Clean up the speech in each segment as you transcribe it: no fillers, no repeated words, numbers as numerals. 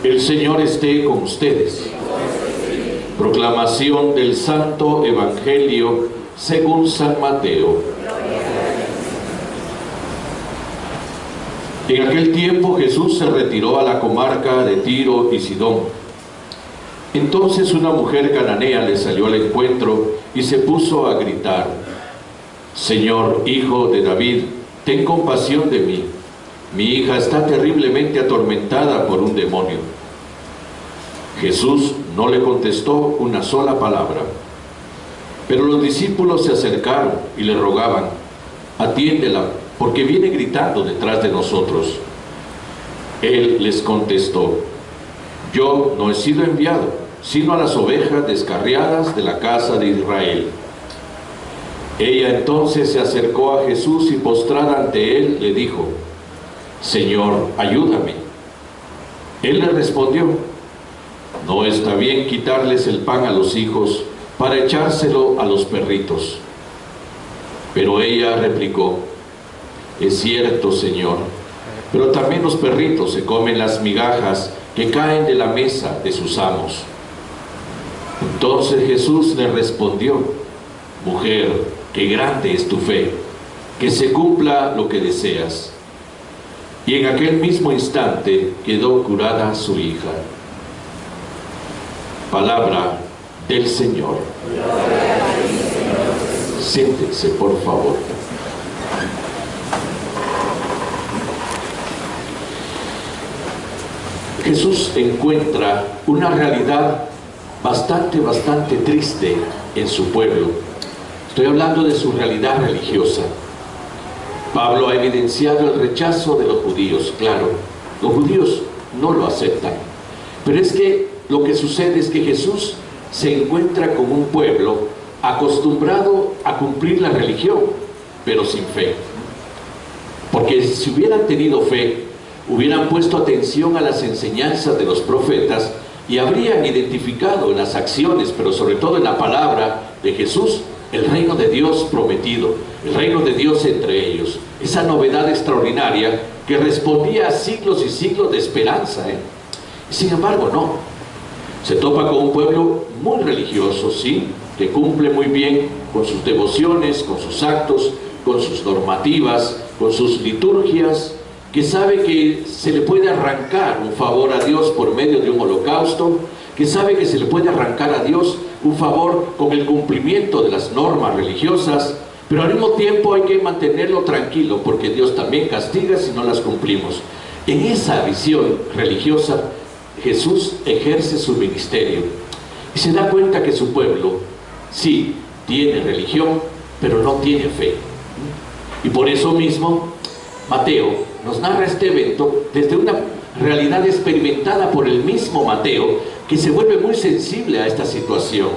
El Señor esté con ustedes. Proclamación del Santo Evangelio según San Mateo. En aquel tiempo Jesús se retiró a la comarca de Tiro y Sidón. Entonces una mujer cananea le salió al encuentro y se puso a gritar: Señor, Hijo de David, ten compasión de mí. Mi hija está terriblemente atormentada por un demonio. Jesús no le contestó una sola palabra. Pero los discípulos se acercaron y le rogaban: atiéndela, porque viene gritando detrás de nosotros. Él les contestó: yo no he sido enviado, sino a las ovejas descarriadas de la casa de Israel. Ella entonces se acercó a Jesús y postrada ante él le dijo: Señor, ayúdame. Él le respondió: no está bien quitarles el pan a los hijos para echárselo a los perritos. Pero ella replicó: es cierto, Señor, pero también los perritos se comen las migajas que caen de la mesa de sus amos. Entonces Jesús le respondió: mujer, qué grande es tu fe, que se cumpla lo que deseas. Y en aquel mismo instante quedó curada su hija. Palabra del Señor. Siéntense, por favor. Jesús encuentra una realidad bastante triste en su pueblo. Estoy hablando de su realidad religiosa. Pablo ha evidenciado el rechazo de los judíos. Claro, los judíos no lo aceptan. Pero es que lo que sucede es que Jesús se encuentra con un pueblo acostumbrado a cumplir la religión, pero sin fe. Porque si hubieran tenido fe, hubieran puesto atención a las enseñanzas de los profetas y habrían identificado en las acciones, pero sobre todo en la palabra de Jesús, el reino de Dios prometido, el reino de Dios entre ellos, esa novedad extraordinaria que respondía a siglos y siglos de esperanza. Sin embargo, no. Se topa con un pueblo muy religioso, sí, que cumple muy bien con sus devociones, con sus actos, con sus normativas, con sus liturgias, que sabe que se le puede arrancar un favor a Dios por medio de un holocausto, que sabe que se le puede arrancar a Dios un favor con el cumplimiento de las normas religiosas, pero al mismo tiempo hay que mantenerlo tranquilo, porque Dios también castiga si no las cumplimos. En esa visión religiosa, Jesús ejerce su ministerio y se da cuenta que su pueblo sí tiene religión, pero no tiene fe. Y por eso mismo Mateo nos narra este evento desde una realidad experimentada por el mismo Mateo, que se vuelve muy sensible a esta situación.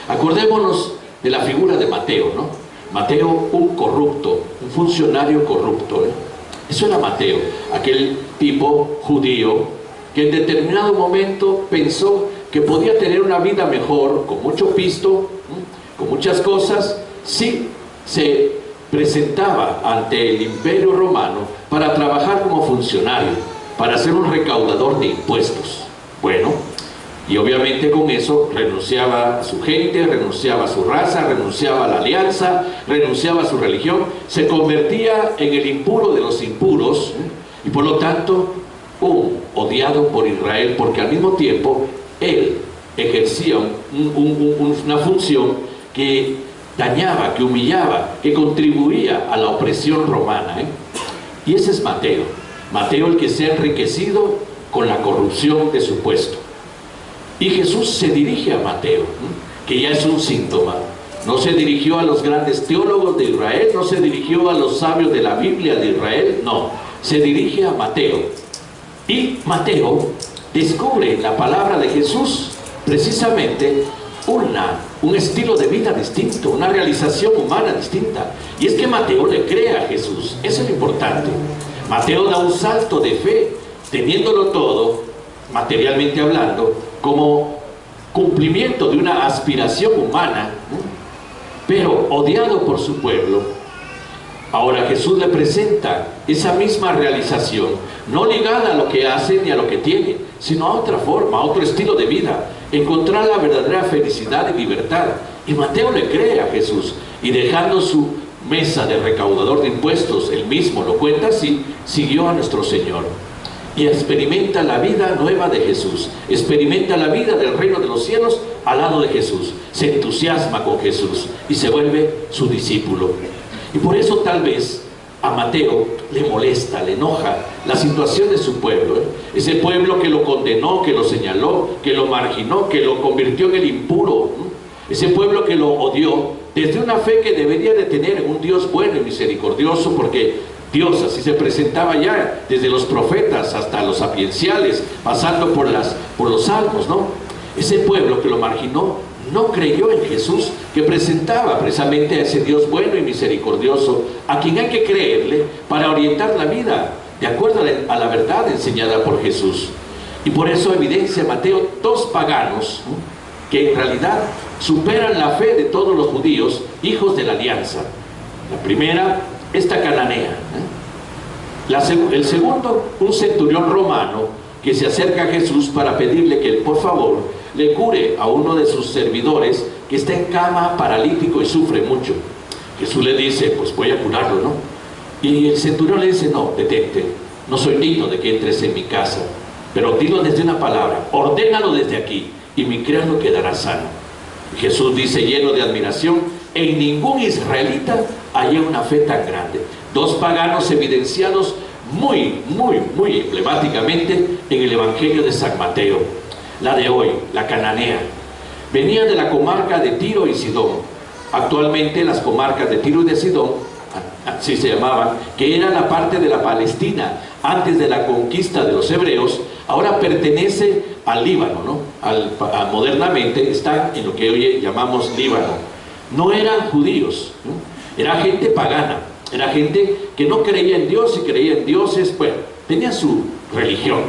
Acordémonos de la figura de Mateo, ¿no? Mateo, un corrupto, un funcionario corrupto, Eso era Mateo, aquel tipo judío que en determinado momento pensó que podía tener una vida mejor, con mucho pisto, con muchas cosas, si se presentaba ante el Imperio Romano para trabajar como funcionario, para ser un recaudador de impuestos. Bueno, y obviamente con eso renunciaba a su gente, renunciaba a su raza, renunciaba a la alianza, renunciaba a su religión, se convertía en el impuro de los impuros, y por lo tanto un odiado por Israel, porque al mismo tiempo él ejercía una función que dañaba, que humillaba, que contribuía a la opresión romana. Y ese es Mateo. Mateo, el que se ha enriquecido con la corrupción de su puesto. Y Jesús se dirige a Mateo, que ya es un síntoma. No se dirigió a los grandes teólogos de Israel, no se dirigió a los sabios de la Biblia de Israel, no. Se dirige a Mateo. Y Mateo descubre en la palabra de Jesús precisamente un estilo de vida distinto, una realización humana distinta. Y es que Mateo le cree a Jesús. Eso es lo importante. Mateo da un salto de fe, teniéndolo todo, materialmente hablando, como cumplimiento de una aspiración humana, pero odiado por su pueblo. Ahora Jesús le presenta esa misma realización, no ligada a lo que hace ni a lo que tiene, sino a otra forma, a otro estilo de vida, encontrar la verdadera felicidad y libertad. Y Mateo le cree a Jesús, y dejando su mesa de recaudador de impuestos, él mismo lo cuenta así, siguió a nuestro Señor. Y experimenta la vida nueva de Jesús, experimenta la vida del reino de los cielos al lado de Jesús, se entusiasma con Jesús y se vuelve su discípulo. Y por eso tal vez a Mateo le molesta, le enoja la situación de su pueblo, ese pueblo que lo condenó, que lo señaló, que lo marginó, que lo convirtió en el impuro, ese pueblo que lo odió desde una fe que debería de tener en un Dios bueno y misericordioso, porque Dios así se presentaba ya desde los profetas hasta los sapienciales, pasando por los salmos, ¿no? Ese pueblo que lo marginó no creyó en Jesús, que presentaba precisamente a ese Dios bueno y misericordioso, a quien hay que creerle para orientar la vida de acuerdo a la verdad enseñada por Jesús. Y por eso evidencia Mateo dos paganos, ¿no?, que en realidad superan la fe de todos los judíos, hijos de la alianza. La primera, esta cananea, el segundo, un centurión romano que se acerca a Jesús para pedirle que por favor le cure a uno de sus servidores que está en cama, paralítico y sufre mucho. Jesús le dice, pues voy a curarlo, ¿no? Y el centurión le dice, no, detente, no soy digno de que entres en mi casa, pero dilo desde una palabra, ordénalo desde aquí y mi criado quedará sano. Y Jesús dice, lleno de admiración, en ningún israelita hallé una fe tan grande. Dos paganos evidenciados muy emblemáticamente en el Evangelio de San Mateo. La de hoy, la cananea, venía de la comarca de Tiro y Sidón. Actualmente las comarcas de Tiro y de Sidón, así se llamaban, que era la parte de la Palestina antes de la conquista de los hebreos, ahora pertenece al Líbano, ¿no? Modernamente están en lo que hoy llamamos Líbano. No eran judíos, ¿no? Era gente pagana, era gente que no creía en Dios y creía en dioses, bueno, tenía su religión.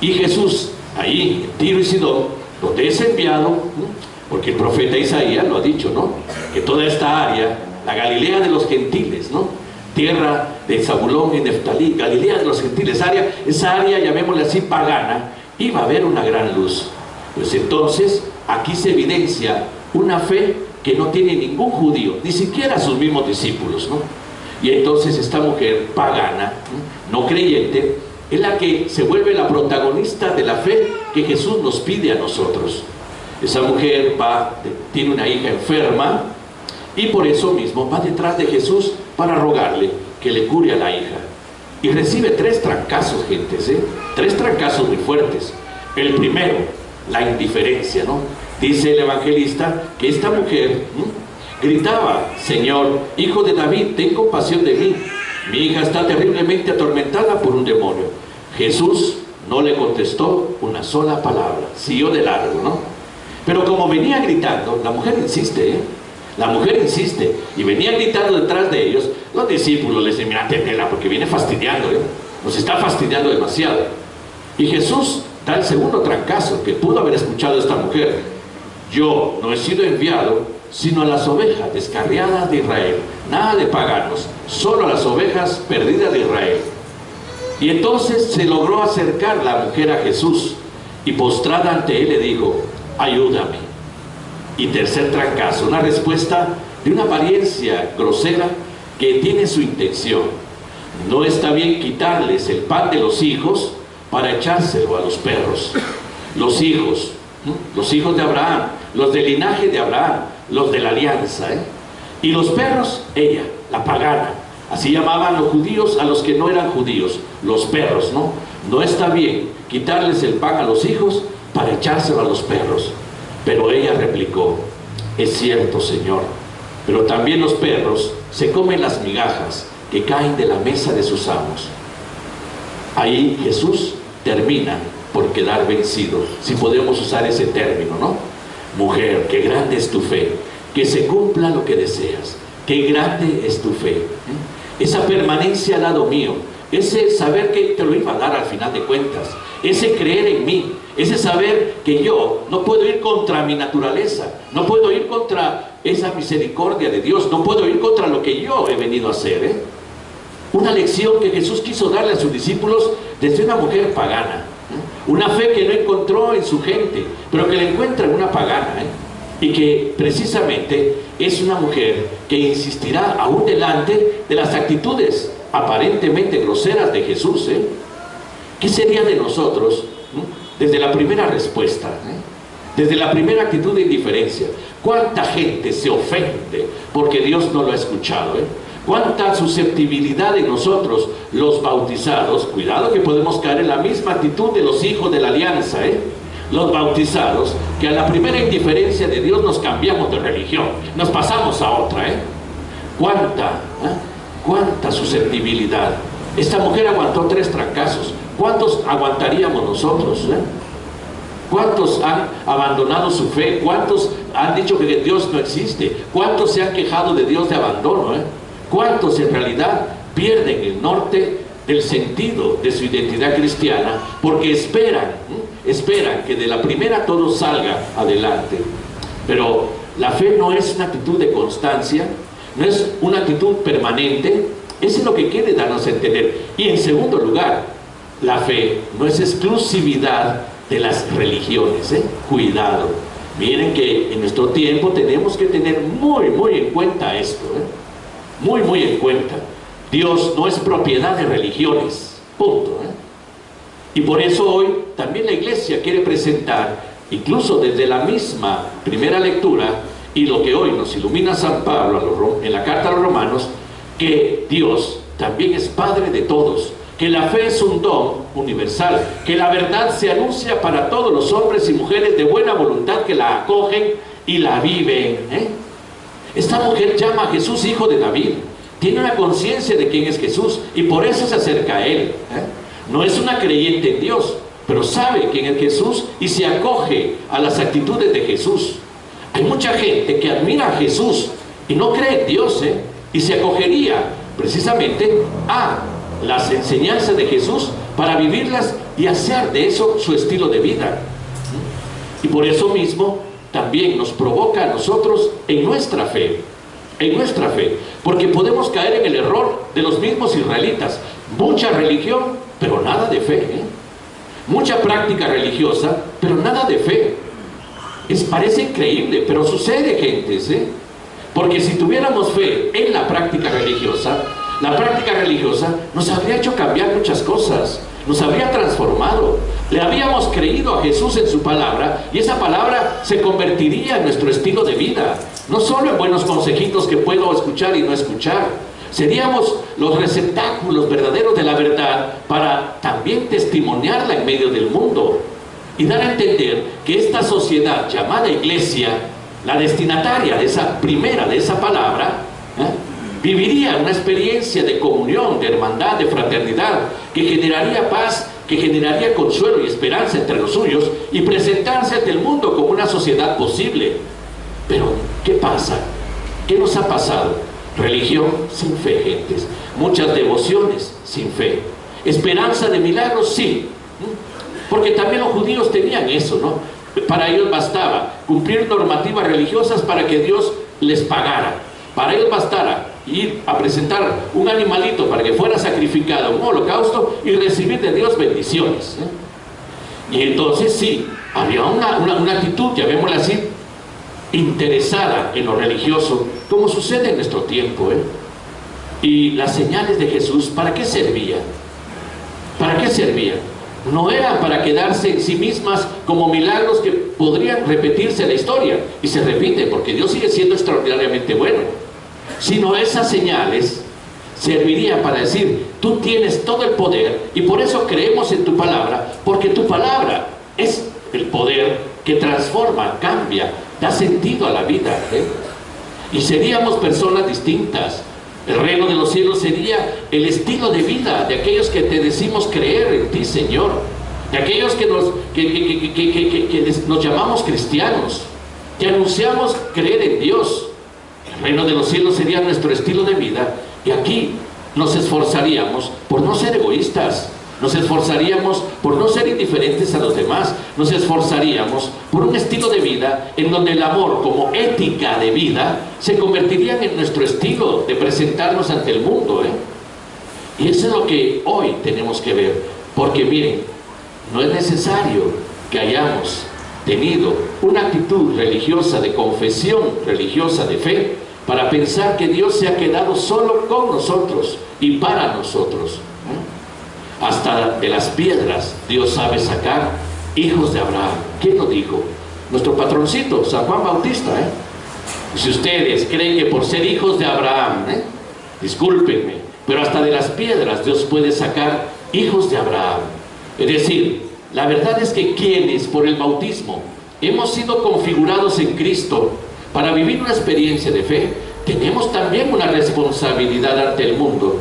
Y Jesús, ahí en Tiro y Sidón, donde es enviado, ¿no?, porque el profeta Isaías lo ha dicho, ¿no?, que toda esta área, la Galilea de los gentiles, ¿no?, tierra de Zabulón y Neftalí, Galilea de los gentiles, esa área, llamémosle así, pagana, iba a haber una gran luz. Pues entonces, aquí se evidencia una fe que no tiene ningún judío, ni siquiera sus mismos discípulos, ¿no? Y entonces esta mujer pagana, no creyente, es la que se vuelve la protagonista de la fe que Jesús nos pide a nosotros. Esa mujer tiene una hija enferma y por eso mismo va detrás de Jesús para rogarle que le cure a la hija. Y recibe tres trancazos, gentes, tres trancazos muy fuertes. El primero, la indiferencia, ¿no? Dice el evangelista que esta mujer gritaba, Señor, hijo de David, ten compasión de mí. Mi hija está terriblemente atormentada por un demonio. Jesús no le contestó una sola palabra, siguió de largo, ¿no? Pero como venía gritando, la mujer insiste, la mujer insiste, y venía gritando detrás de ellos. Los discípulos le dicen, mira, tenela, porque viene fastidiando, nos está fastidiando demasiado. Y Jesús da el segundo trancazo que pudo haber escuchado esta mujer. Yo no he sido enviado sino a las ovejas descarriadas de Israel, nada de paganos, solo a las ovejas perdidas de Israel. Y entonces se logró acercar la mujer a Jesús y postrada ante él le dijo, ayúdame. Y tercer trancazo, una respuesta de una apariencia grosera que tiene su intención. No está bien quitarles el pan de los hijos para echárselo a los perros. Los hijos de Abraham, los del linaje de Abraham, los de la alianza, y los perros, ella, la pagana. Así llamaban los judíos a los que no eran judíos, los perros, ¿no? No está bien quitarles el pan a los hijos para echárselo a los perros. Pero ella replicó, es cierto, Señor, pero también los perros se comen las migajas que caen de la mesa de sus amos. Ahí Jesús termina por quedar vencido, si podemos usar ese término, ¿no? Mujer, qué grande es tu fe, que se cumpla lo que deseas, qué grande es tu fe. Esa permanencia al lado mío, ese saber que te lo iba a dar al final de cuentas, ese creer en mí, ese saber que yo no puedo ir contra mi naturaleza, no puedo ir contra esa misericordia de Dios, no puedo ir contra lo que yo he venido a hacer, Un una lección que Jesús quiso darle a sus discípulos desde una mujer pagana, una fe que no encontró en su gente, pero que la encuentra en una pagana, y que precisamente es una mujer que insistirá aún delante de las actitudes aparentemente groseras de Jesús. ¿Qué sería de nosotros desde la primera respuesta, desde la primera actitud de indiferencia? ¿Cuánta gente se ofende porque Dios no lo ha escuchado? ¿Cuánta susceptibilidad en nosotros, los bautizados? Cuidado que podemos caer en la misma actitud de los hijos de la alianza, los bautizados, que a la primera indiferencia de Dios nos cambiamos de religión, nos pasamos a otra. ¿Cuánta susceptibilidad? Esta mujer aguantó 3 trancazos. ¿Cuántos aguantaríamos nosotros? ¿Cuántos han abandonado su fe? ¿Cuántos han dicho que Dios no existe? ¿Cuántos se han quejado de Dios de abandono? ¿Cuántos en realidad pierden el norte del sentido de su identidad cristiana porque esperan que de la primera todo salga adelante? Pero la fe no es una actitud de constancia, no es una actitud permanente. Eso es lo que quiere darnos a entender. Y en segundo lugar, la fe no es exclusividad de las religiones. Cuidado, miren que en nuestro tiempo tenemos que tener muy en cuenta esto, muy en cuenta. Dios no es propiedad de religiones, punto. Y por eso hoy también la iglesia quiere presentar, incluso desde la misma primera lectura, y lo que hoy nos ilumina San Pablo en la carta a los Romanos, que Dios también es Padre de todos, que la fe es un don universal, que la verdad se anuncia para todos los hombres y mujeres de buena voluntad que la acogen y la viven. Esta mujer llama a Jesús hijo de David, tiene una conciencia de quién es Jesús y por eso se acerca a él. No es una creyente en Dios, pero sabe quién es Jesús y se acoge a las actitudes de Jesús. Hay mucha gente que admira a Jesús y no cree en Dios, y se acogería precisamente a las enseñanzas de Jesús para vivirlas y hacer de eso su estilo de vida. Y por eso mismo también nos provoca a nosotros en nuestra fe, porque podemos caer en el error de los mismos israelitas: mucha religión, pero nada de fe, mucha práctica religiosa, pero nada de fe. Parece increíble, pero sucede, gentes, porque si tuviéramos fe en la práctica religiosa nos habría hecho cambiar muchas cosas, nos habría transformado. Le habíamos creído a Jesús en su palabra y esa palabra se convertiría en nuestro estilo de vida, no solo en buenos consejitos que puedo escuchar y no escuchar. Seríamos los receptáculos verdaderos de la verdad para también testimoniarla en medio del mundo y dar a entender que esta sociedad llamada iglesia, la destinataria de esa palabra, viviría una experiencia de comunión, de hermandad, de fraternidad, que generaría paz, que generaría consuelo y esperanza entre los suyos y presentarse ante el mundo como una sociedad posible. Pero, ¿qué pasa? ¿Qué nos ha pasado? Religión sin fe, gentes. Muchas devociones sin fe. Esperanza de milagros, sí. Porque también los judíos tenían eso, ¿no? Para ellos bastaba cumplir normativas religiosas para que Dios les pagara. Para ellos bastara ir a presentar un animalito para que fuera sacrificado en un holocausto y recibir de Dios bendiciones. Y entonces sí, había una actitud, llamémosla así, interesada en lo religioso, como sucede en nuestro tiempo. Y las señales de Jesús, ¿para qué servían? ¿Para qué servían? No eran para quedarse en sí mismas como milagros que podrían repetirse en la historia, y se repite porque Dios sigue siendo extraordinariamente bueno, sino esas señales servirían para decir: tú tienes todo el poder y por eso creemos en tu palabra, porque tu palabra es el poder que transforma, cambia, da sentido a la vida, y seríamos personas distintas. El reino de los cielos sería el estilo de vida de aquellos que te decimos creer en ti, Señor, de aquellos que nos llamamos cristianos, que anunciamos creer en Dios. El reino de los cielos sería nuestro estilo de vida, y aquí nos esforzaríamos por no ser egoístas, nos esforzaríamos por no ser indiferentes a los demás, nos esforzaríamos por un estilo de vida en donde el amor como ética de vida se convertiría en nuestro estilo de presentarnos ante el mundo. Y eso es lo que hoy tenemos que ver, porque miren, no es necesario que hayamos tenido una actitud religiosa, de confesión religiosa, de fe, para pensar que Dios se ha quedado solo con nosotros y para nosotros. Hasta de las piedras Dios sabe sacar hijos de Abraham. ¿Quién lo dijo? Nuestro patroncito, San Juan Bautista. Si ustedes creen que por ser hijos de Abraham, discúlpenme, pero hasta de las piedras Dios puede sacar hijos de Abraham. Es decir, la verdad es que quienes por el bautismo hemos sido configurados en Cristo para vivir una experiencia de fe, tenemos también una responsabilidad ante el mundo.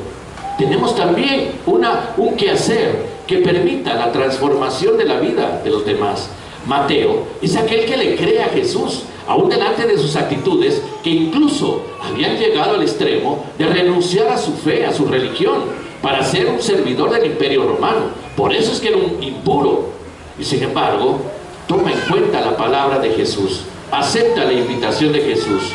Tenemos también un quehacer que permita la transformación de la vida de los demás. Mateo es aquel que le cree a Jesús, aún delante de sus actitudes, que incluso habían llegado al extremo de renunciar a su fe, a su religión, para ser un servidor del Imperio Romano. Por eso es que era un impuro. Y sin embargo, toma en cuenta la palabra de Jesús, acepta la invitación de Jesús,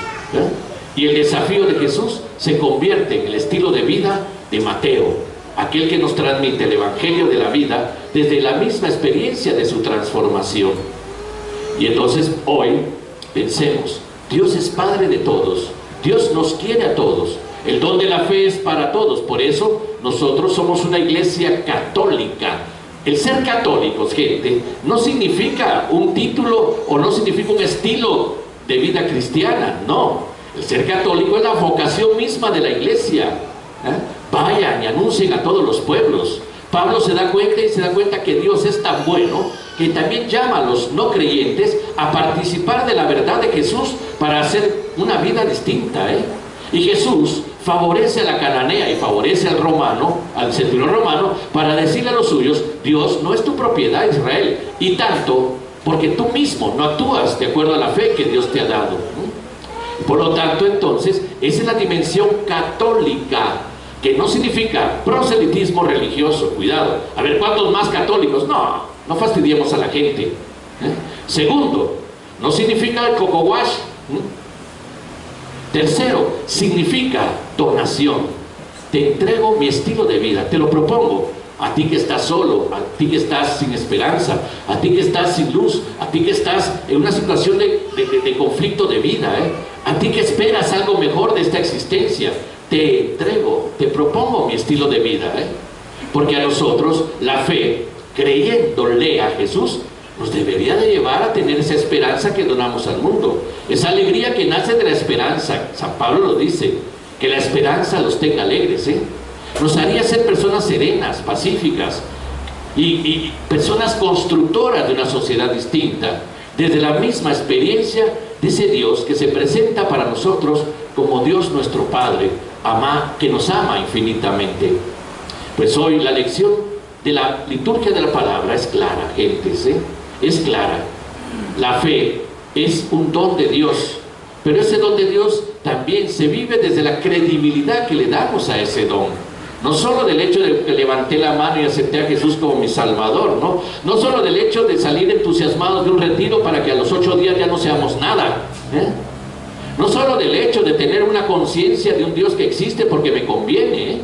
y el desafío de Jesús se convierte en el estilo de vida de Mateo, aquel que nos transmite el Evangelio de la vida desde la misma experiencia de su transformación. Y entonces hoy pensemos, Dios es Padre de todos, Dios nos quiere a todos, el don de la fe es para todos. Por eso nosotros somos una iglesia católica. El ser católicos, gente, no significa un título o no significa un estilo de vida cristiana, no. El ser católico es la vocación misma de la iglesia. Vayan y anuncien a todos los pueblos. Pablo se da cuenta que Dios es tan bueno que también llama a los no creyentes a participar de la verdad de Jesús para hacer una vida distinta. Y Jesús favorece a la cananea y favorece al romano, al centurión romano, para decirle a los suyos: Dios no es tu propiedad, Israel, y tanto porque tú mismo no actúas de acuerdo a la fe que Dios te ha dado. Por lo tanto, entonces, esa es la dimensión católica, que no significa proselitismo religioso. Cuidado, a ver, ¿cuántos más católicos? No fastidiemos a la gente. Segundo, no significa coco wash. Tercero, significa donación. Te entrego mi estilo de vida, te lo propongo. A ti que estás solo, a ti que estás sin esperanza, a ti que estás sin luz, a ti que estás en una situación de conflicto de vida, a ti que esperas algo mejor de esta existencia, te entrego, te propongo mi estilo de vida. Porque a nosotros la fe, creyéndole a Jesús, nos debería de llevar a tener esa esperanza que donamos al mundo, esa alegría que nace de la esperanza. San Pablo lo dice, que la esperanza los tenga alegres. Nos haría ser personas serenas, pacíficas y personas constructoras de una sociedad distinta, desde la misma experiencia de ese Dios que se presenta para nosotros como Dios nuestro Padre, que nos ama infinitamente. Pues hoy la lección de la liturgia de la palabra es clara, gentes, es clara. La fe es un don de Dios, pero ese don de Dios también se vive desde la credibilidad que le damos a ese don. No solo del hecho de que levanté la mano y acepté a Jesús como mi Salvador, no solo del hecho de salir entusiasmados de un retiro para que a los 8 días ya no seamos nada, no solo del hecho de tener una conciencia de un Dios que existe porque me conviene,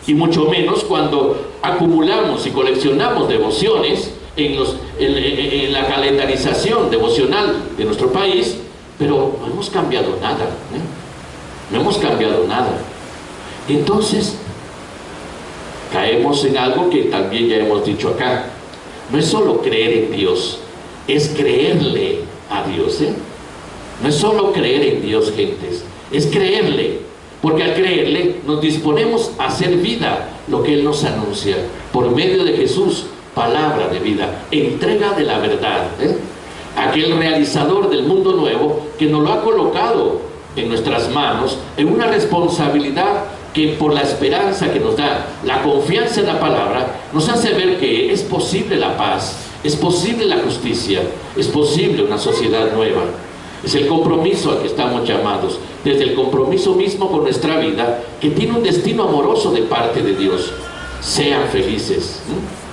y mucho menos cuando acumulamos y coleccionamos devociones en la calendarización devocional de nuestro país, pero no hemos cambiado nada, no hemos cambiado nada. Entonces caemos en algo que también ya hemos dicho acá. No es solo creer en Dios, es creerle a Dios. No es solo creer en Dios, gentes, es creerle, porque al creerle nos disponemos a hacer vida lo que Él nos anuncia por medio de Jesús, palabra de vida, entrega de la verdad, aquel realizador del mundo nuevo que nos lo ha colocado en nuestras manos en una responsabilidad que, por la esperanza que nos da, la confianza en la palabra, nos hace ver que es posible la paz, es posible la justicia, es posible una sociedad nueva. Es el compromiso al que estamos llamados, desde el compromiso mismo con nuestra vida, que tiene un destino amoroso de parte de Dios. Sean felices,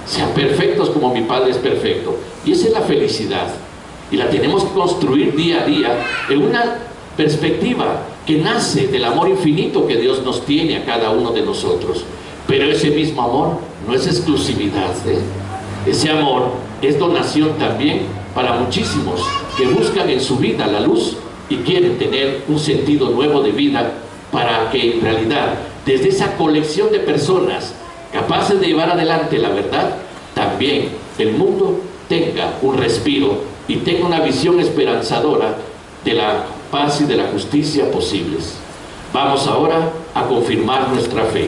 sean perfectos como mi Padre es perfecto. Y esa es la felicidad, y la tenemos que construir día a día en una perspectiva que nace del amor infinito que Dios nos tiene a cada uno de nosotros. Pero ese mismo amor no es exclusividad, ¿eh? Ese amor es donación también para muchísimos que buscan en su vida la luz y quieren tener un sentido nuevo de vida, para que en realidad desde esa colección de personas capaces de llevar adelante la verdad, también el mundo tenga un respiro y tenga una visión esperanzadora de la paz y de la justicia posibles. Vamos ahora a confirmar nuestra fe.